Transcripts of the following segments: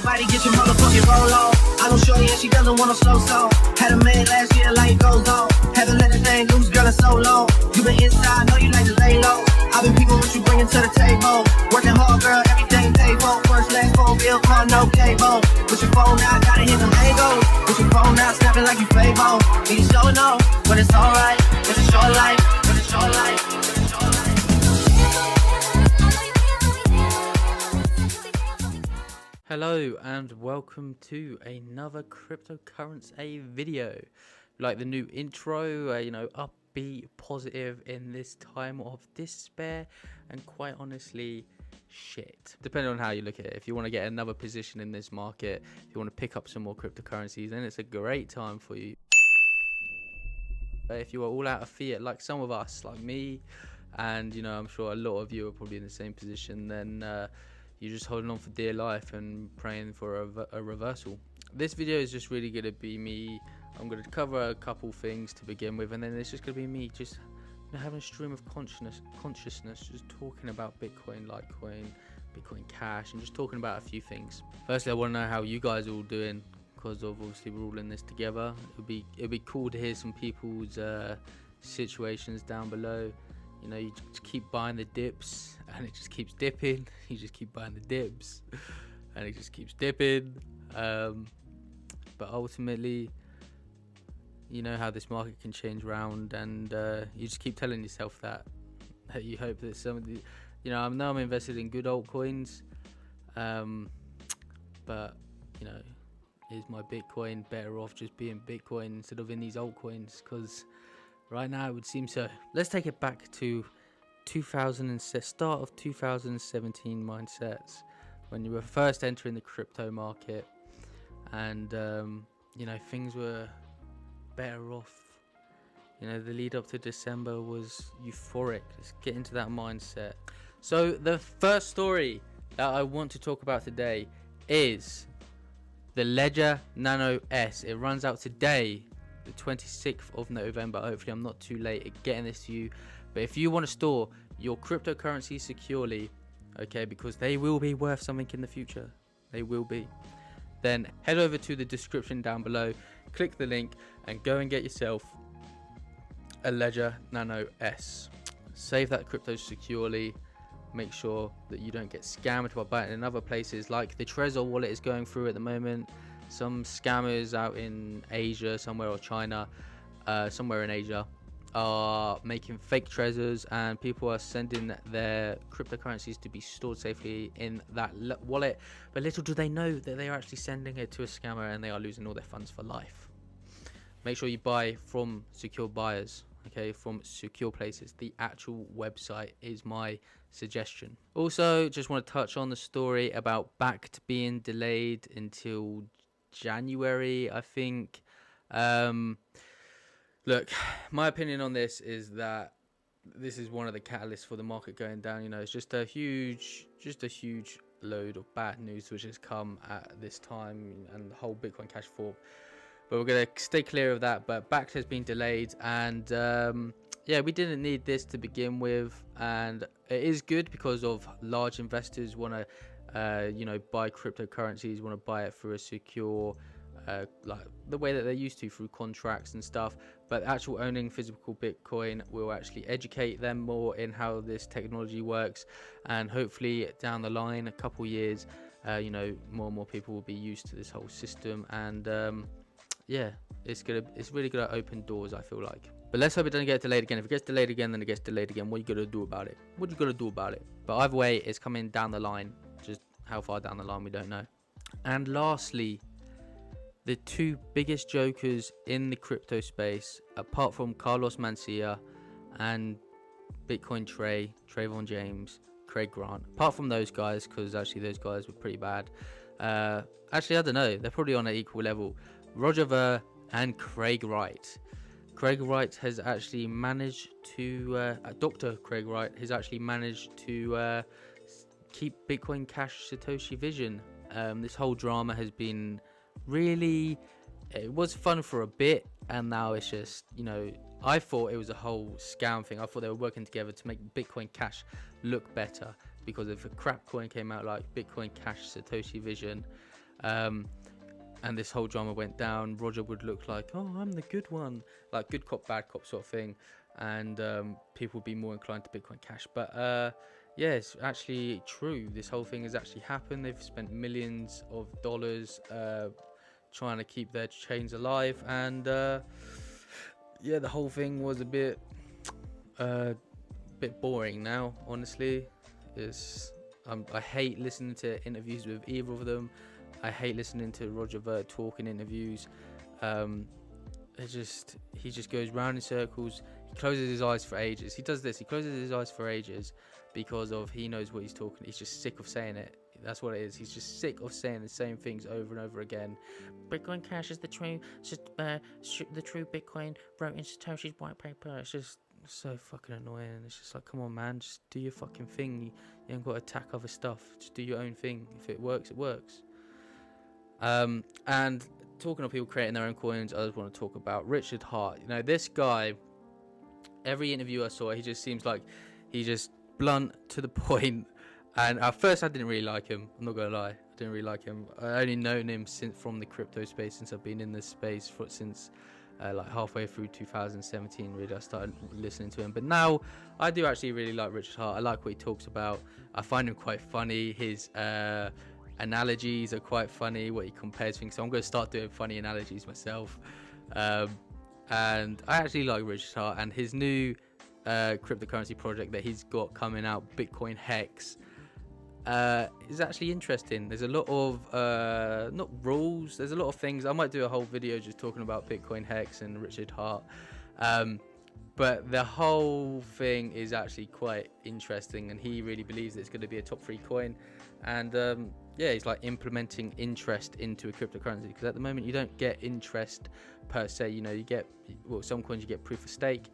Everybody get your motherfucking roll on. I know shorty and she doesn't want no slow song. Had a man last year like it goes on. Haven't let the thing loose, girl, it's so long. You been inside, know you like to lay low. I've been people what you bringing to the table. Working hard, girl, everything paid for. First, last phone bill, car, no cable. With your phone out, gotta hit the Legos. With your phone out, snapping like you Fable. And you sure know, but it's alright. It's a short life, but it's short life. It's a short life. Hello and welcome to another cryptocurrency video. Like the new intro, upbeat, positive in this time of despair and quite honestly shit. Depending on how you look at it, if you want to get another position in this market, if you want to pick up some more cryptocurrencies, then it's a great time for you. But if you are all out of fiat like some of us, like me, and I'm sure a lot of you are probably in the same position, then you're just holding on for dear life and praying for a reversal. This video is just really going to be me. I'm going to cover a couple things to begin with, and then it's just going to be me just having a stream of consciousness, just talking about Bitcoin, Litecoin, Bitcoin Cash, and just talking about a few things. Firstly, I want to know how you guys are all doing, because obviously we're all in this together. It'd be cool to hear some people's situations down below. You just keep buying the dips and it just keeps dipping. You just keep buying the dips and it just keeps dipping. But ultimately, you know how this market can change around, and you just keep telling yourself that you hope that some of the, I know I'm invested in good altcoins, but is my Bitcoin better off just being Bitcoin instead of in these altcoins? Because right now it would seem so. Let's take it back to start of 2017 mindsets, when you were first entering the crypto market, and things were better off. The lead up to December was euphoric. Let's get into that mindset. So the first story that I want to talk about today is the Ledger Nano S. It runs out today, the 26th of November. Hopefully I'm not too late at getting this to you, but if you want to store your cryptocurrency securely, okay, because they will be worth something in the future, they will be, then head over to the description down below, click the link and go and get yourself a Ledger Nano S. Save that crypto securely. Make sure that you don't get scammed by buying in other places like the Trezor wallet is going through at the moment. Some scammers out in Asia somewhere, or China, somewhere in Asia, are making fake Trezors, and people are sending their cryptocurrencies to be stored safely in that wallet. But little do they know that they are actually sending it to a scammer, and they are losing all their funds for life. Make sure you buy from secure buyers, okay, from secure places. The actual website is my suggestion. Also, just want to touch on the story about BACT being delayed until January, I think. Look, my opinion on this is that this is one of the catalysts for the market going down. It's just a huge load of bad news which has come at this time, and the whole Bitcoin Cash fall. But we're going to stay clear of that. But BACT has been delayed, and yeah, we didn't need this to begin with, and it is good because of large investors want to buy cryptocurrencies, want to buy it through a secure like the way that they used to, through contracts and stuff. But actual owning physical Bitcoin will actually educate them more in how this technology works, and hopefully down the line, a couple years, more and more people will be used to this whole system, and yeah, it's really gonna open doors, I feel like. But let's hope it doesn't get delayed again. If it gets delayed again, then it gets delayed again. What are you gonna do about it? But either way, it's coming down the line. Just how far down the line, we don't know. And lastly, the two biggest jokers in the crypto space, apart from Carlos Mencia and Bitcoin Trayvon James, Craig Grant, apart from those guys, because actually those guys were pretty bad. Actually, I don't know, they're probably on an equal level. Roger Ver and Craig Wright. Craig Wright has actually managed to, Dr. Craig Wright has actually managed to keep Bitcoin Cash Satoshi Vision. This whole drama has been really, it was fun for a bit, and now it's just, I thought it was a whole scam thing. I thought they were working together to make Bitcoin Cash look better, because if a crap coin came out like Bitcoin Cash Satoshi Vision, And this whole drama went down. Roger would look like, oh, I'm the good one, like good cop, bad cop sort of thing, and people would be more inclined to Bitcoin Cash. But yeah, it's actually true. This whole thing has actually happened. They've spent millions of dollars trying to keep their chains alive, and yeah, the whole thing was a bit boring now, honestly. I hate listening to interviews with either of them. I hate listening to Roger Ver talk in interviews. He just goes round in circles. He closes his eyes for ages. He does this. He closes his eyes for ages because he knows what he's talking. He's just sick of saying it. That's what it is. He's just sick of saying the same things over and over again. Bitcoin Cash is the true Bitcoin wrote in Satoshi's white paper. It's just so fucking annoying. It's just like, come on, man, just do your fucking thing. You ain't got to attack other stuff. Just do your own thing. If it works, it works. And talking of people creating their own coins, I just want to talk about Richard Hart. You know, this guy, every interview I saw, he just seems like he's just blunt, to the point. And at first I didn't really like him. I'm not gonna lie, I didn't really like him. I only known him from the crypto space, since I've been in this space since like halfway through 2017. Really, I started listening to him. But now I do actually really like Richard Hart. I like what he talks about. I find him quite funny. His analogies are quite funny, what he compares things. So I'm going to start doing funny analogies myself. And I actually like Richard Hart, and his new cryptocurrency project that he's got coming out, Bitcoin Hex, is actually interesting. There's a lot of not rules, there's a lot of things. I might do a whole video just talking about Bitcoin Hex and Richard Hart, but the whole thing is actually quite interesting, and he really believes that it's going to be a top 3 coin. And yeah, he's like implementing interest into a cryptocurrency, because at the moment you don't get interest per se. You know, you get, well, some coins you get proof of stake,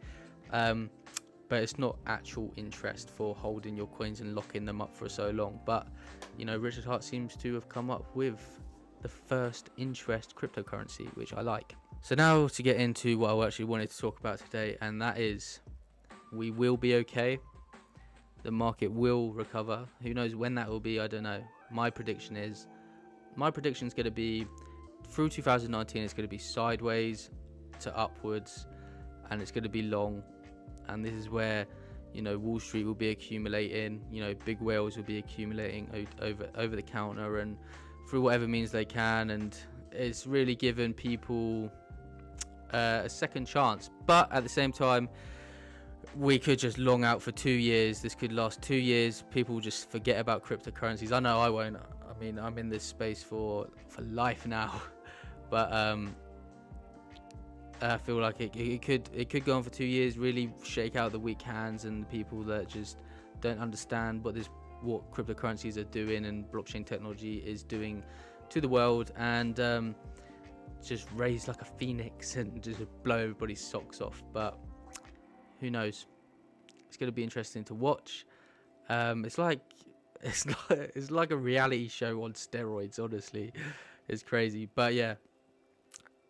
but it's not actual interest for holding your coins and locking them up for so long. But you know, Richard Hart seems to have come up with the first interest cryptocurrency, which I like. So now to get into what I actually wanted to talk about today, and that is, we will be okay. The market will recover. Who knows when that will be? I don't know. My prediction is going to be through 2019. It's going to be sideways to upwards, and it's going to be long. And this is where, you know, Wall Street will be accumulating. You know, big whales will be accumulating over the counter and through whatever means they can. And it's really given people a second chance. But at the same time, we could just long out for 2 years. This could last 2 years. People will just forget about cryptocurrencies. I know I won't. I mean, I'm in this space for life now. But I feel like it could go on for 2 years, really shake out the weak hands and the people that just don't understand what cryptocurrencies are doing and blockchain technology is doing to the world, and just raise like a phoenix and just blow everybody's socks off. But who knows? It's going to be interesting to watch. It's like a reality show on steroids. Honestly, it's crazy. But yeah,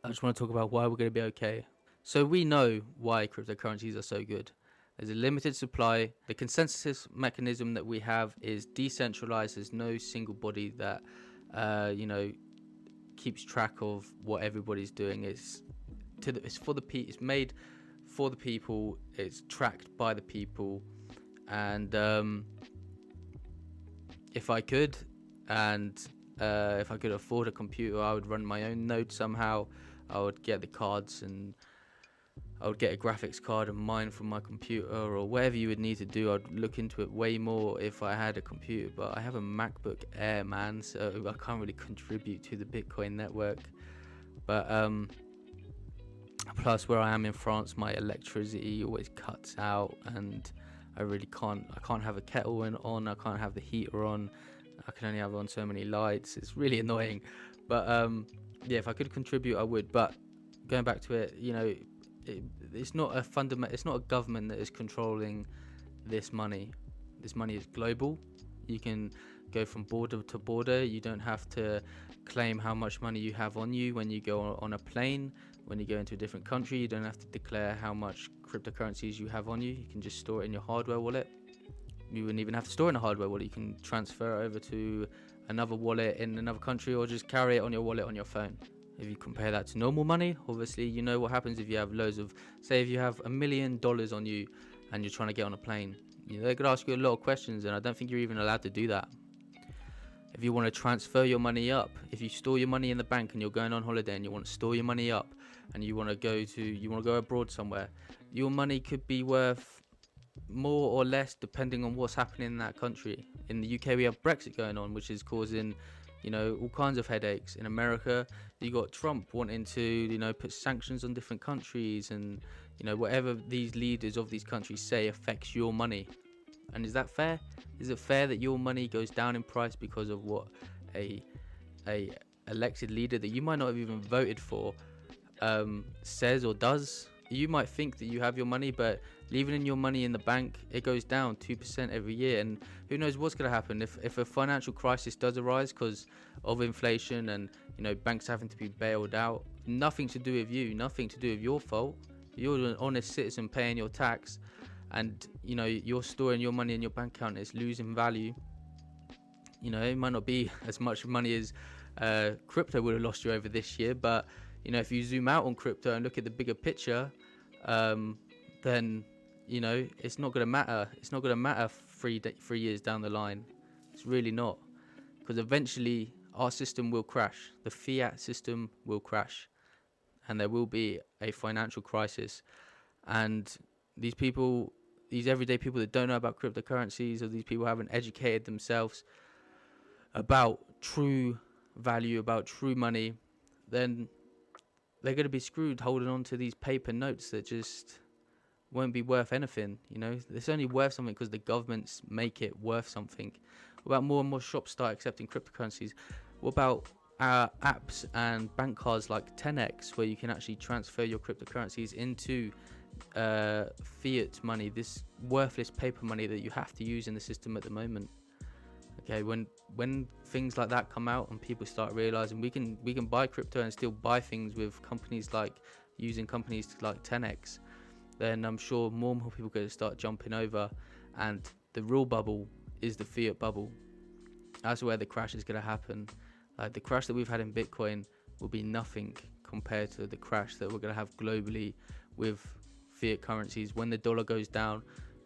I just want to talk about why we're going to be okay. So we know why cryptocurrencies are so good. There's a limited supply. The consensus mechanism that we have is decentralized. There's no single body that you know, keeps track of what everybody's doing. It's for the people. It's made for the people. It's tracked by the people. And if I could afford a computer, I would run my own node somehow. I would get the cards, and I would get a graphics card and mine from my computer, or whatever you would need to do. I'd look into it way more if I had a computer, but I have a MacBook Air, man, so I can't really contribute to the Bitcoin network. But plus, where I am in France, my electricity always cuts out, and I can't have a kettle on, I can't have the heater on, I can only have on so many lights. It's really annoying. But yeah, if I could contribute, I would. But going back to it, you know, it's not a government that is controlling this money. This money is global. You can go from border to border. You don't have to claim how much money you have on you when you go on a plane. When you go into a different country, you don't have to declare how much cryptocurrencies you have on you. You can just store it in your hardware wallet. You wouldn't even have to store it in a hardware wallet. You can transfer it over to another wallet in another country, or just carry it on your wallet on your phone. If you compare that to normal money, obviously you know what happens if you have loads of, say if you have $1 million on you and you're trying to get on a plane, they're going to ask you a lot of questions, and I don't think you're even allowed to do that. If you want to transfer your money up, if you store your money in the bank and you're going on holiday and you want to store your money up and you want to go abroad somewhere, your money could be worth more or less depending on what's happening in that country. In the UK we have Brexit going on, which is causing all kinds of headaches. In America you got Trump wanting to put sanctions on different countries, and whatever these leaders of these countries say affects your money. And is that fair? Is it fair that your money goes down in price because of what a elected leader that you might not have even voted for says or does? You might think that you have your money, but leaving your money in the bank, it goes down 2% every year. And who knows what's going to happen if a financial crisis does arise because of inflation and banks having to be bailed out. Nothing to do with you, nothing to do with your fault. You're an honest citizen paying your tax, and you're storing your money in your bank account. It's losing value. It might not be as much money as crypto would have lost you over this year, but if you zoom out on crypto and look at the bigger picture, then it's not going to matter. It's not going to matter 3 years down the line. It's really not, because eventually our system will crash. The fiat system will crash, and there will be a financial crisis. And these everyday people that don't know about cryptocurrencies, or these people haven't educated themselves about true value, about true money, then they're going to be screwed holding on to these paper notes that just won't be worth anything. It's only worth something because the governments make it worth something. What about more and more shops start accepting cryptocurrencies? What about apps and bank cards like 10x, where you can actually transfer your cryptocurrencies into fiat money, this worthless paper money that you have to use in the system at the moment? Okay, when things like that come out and people start realizing we can buy crypto and still buy things with companies like 10x, then I'm sure more and more people are going to start jumping over, and the real bubble is the fiat bubble. That's where the crash is going to happen. The crash that we've had in Bitcoin will be nothing compared to the crash that we're going to have globally with fiat currencies. When the dollar goes down,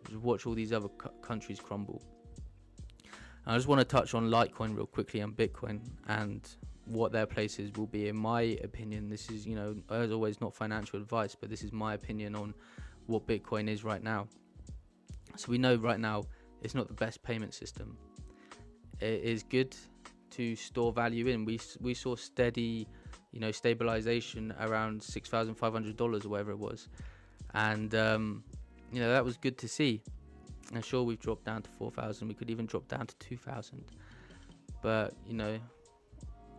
just watch all these other countries crumble. I just want to touch on Litecoin real quickly and Bitcoin and what their places will be. In my opinion, this is, as always, not financial advice, but this is my opinion on what Bitcoin is right now. So we know right now it's not the best payment system. It is good to store value in. We saw steady, stabilization around $6,500 or whatever it was, and that was good to see. And sure, we've dropped down to 4,000. We could even drop down to 2,000. But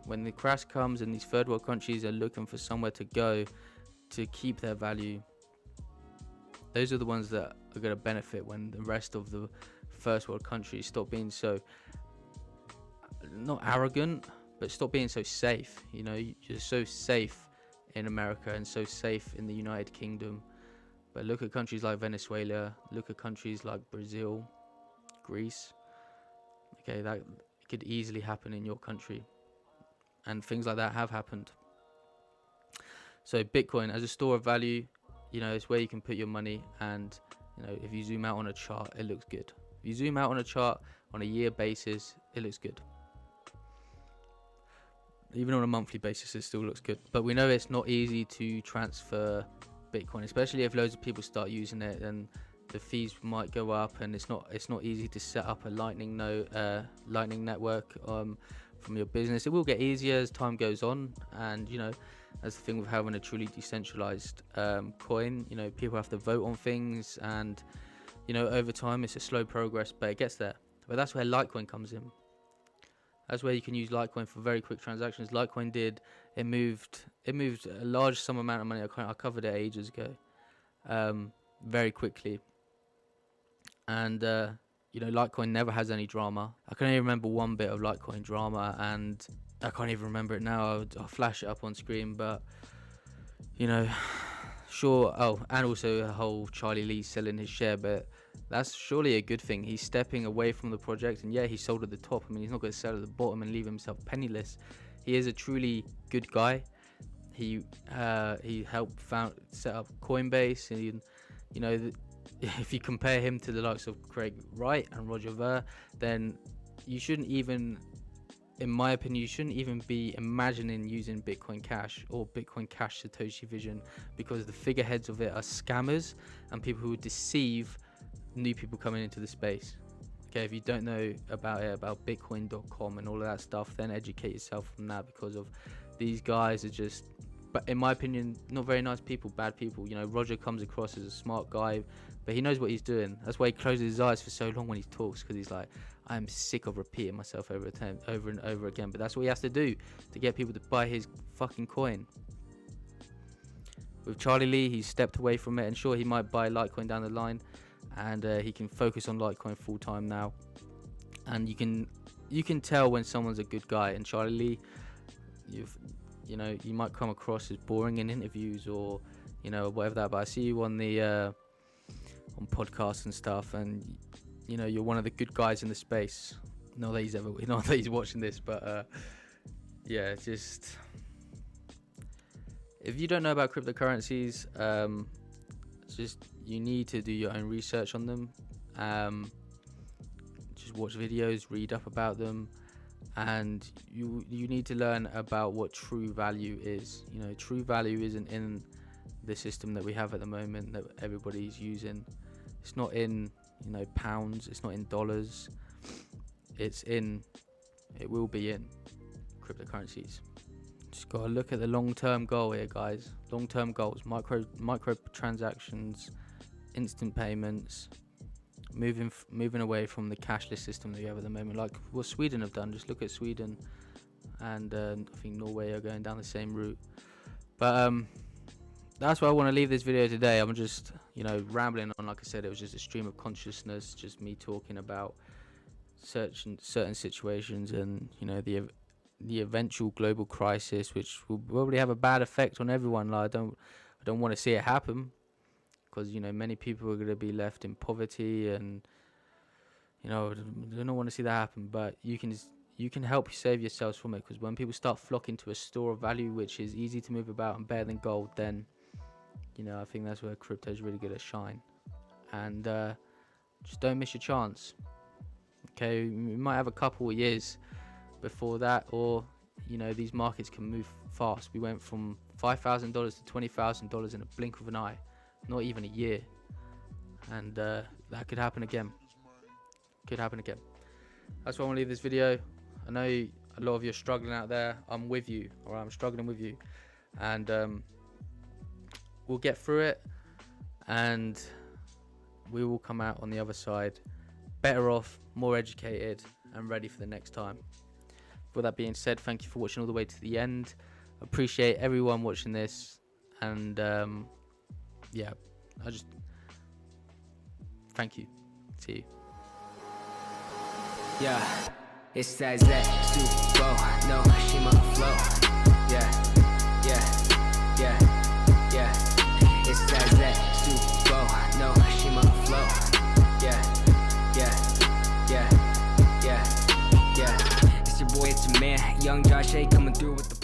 when the crash comes and these third world countries are looking for somewhere to go to keep their value, those are the ones that are going to benefit when the rest of the first world countries stop being so, not arrogant, but stop being so safe. You're so safe in America and so safe in the United Kingdom. But look at countries like Venezuela, look at countries like Brazil, Greece. Okay, that could easily happen in your country. And things like that have happened. So Bitcoin as a store of value, it's where you can put your money, and if you zoom out on a chart, it looks good. If you zoom out on a chart on a year basis, it looks good. Even on a monthly basis, it still looks good. But we know it's not easy to transfer Bitcoin, especially if loads of people start using it, then the fees might go up, and it's not easy to set up a Lightning network from your business. It will get easier as time goes on, and that's the thing with having a truly decentralized coin. People have to vote on things, and over time it's a slow progress, but it gets there. But that's where Litecoin comes in. That's where you can use Litecoin for very quick transactions. Litecoin moved a large sum amount of money. I covered it ages ago, very quickly. And Litecoin never has any drama. I can only remember one bit of Litecoin drama, and I can't even remember it now. I'll flash it up on screen, but sure. Oh, and also a whole Charlie Lee selling his share, but that's surely a good thing. He's stepping away from the project, and yeah, he sold at the top. I mean, he's not going to sell at the bottom and leave himself penniless. He is a truly good guy. He helped set up Coinbase, and you know, if you compare him to the likes of Craig Wright and Roger Ver, then you shouldn't even, in my opinion, you shouldn't even be imagining using Bitcoin Cash or Bitcoin Cash Satoshi Vision, because the figureheads of it are scammers and people who would deceive new people coming into the space. Okay, if you don't know about it, about bitcoin.com and all of that stuff, then educate yourself from that, because of these guys are just, but in my opinion, not very nice people, bad people. You know, Roger comes across as a smart guy, but he knows what he's doing. That's why he closes his eyes for so long when he talks, because he's like, I'm sick of repeating myself over and over again. But that's what he has to do to get people to buy his fucking coin. With Charlie Lee, he's stepped away from it, and sure, he might buy Litecoin down the line, and he can focus on Litecoin full time now. And you can tell when someone's a good guy. And Charlie Lee, you know, you might come across as boring in interviews or, you know, whatever that, but I see you on the on podcasts and stuff, and you know, you're one of the good guys in the space. Not that he's watching this, but yeah, just, if you don't know about cryptocurrencies, just, you need to do your own research on them. Just watch videos, read up about them, and you need to learn about what true value is. You know, true value isn't in the system that we have at the moment that everybody's using. It's not in, you know, pounds, it's not in dollars, it will be in cryptocurrencies. Just gotta look at the long-term goal here, guys. Long-term goals, micro transactions, instant payments, moving away from the cashless system that we have at the moment, like what Sweden have done. Just look at Sweden, and I think Norway are going down the same route. But that's why I want to leave this video today. I'm just, you know, rambling on. Like I said, it was just a stream of consciousness, just me talking about certain situations, and you know, the eventual global crisis, which will probably have a bad effect on everyone. Like, I don't want to see it happen, because you know, many people are going to be left in poverty, and you know, I don't want to see that happen. But you can help save yourselves from it, because when people start flocking to a store of value which is easy to move about and better than gold, then you know, I think that's where crypto is really going to shine. And just don't miss your chance. Okay, we might have a couple of years before that, or you know, these markets can move fast. We went from $5,000 to $20,000 in a blink of an eye, not even a year, and that could happen again. That's why I want to leave this video. I know a lot of you are struggling out there. I'm with you, or I'm struggling with you, and we'll get through it, and we will come out on the other side better off, more educated, and ready for the next time. With that being said, thank you for watching all the way to the end. Appreciate everyone watching this, and yeah, I just thank you. See you. Yeah, it's that Super no Shima flow. Yeah. It's that Super no Shima flow. Yeah. It's your boy, it's your man, Young Josh A, coming through with the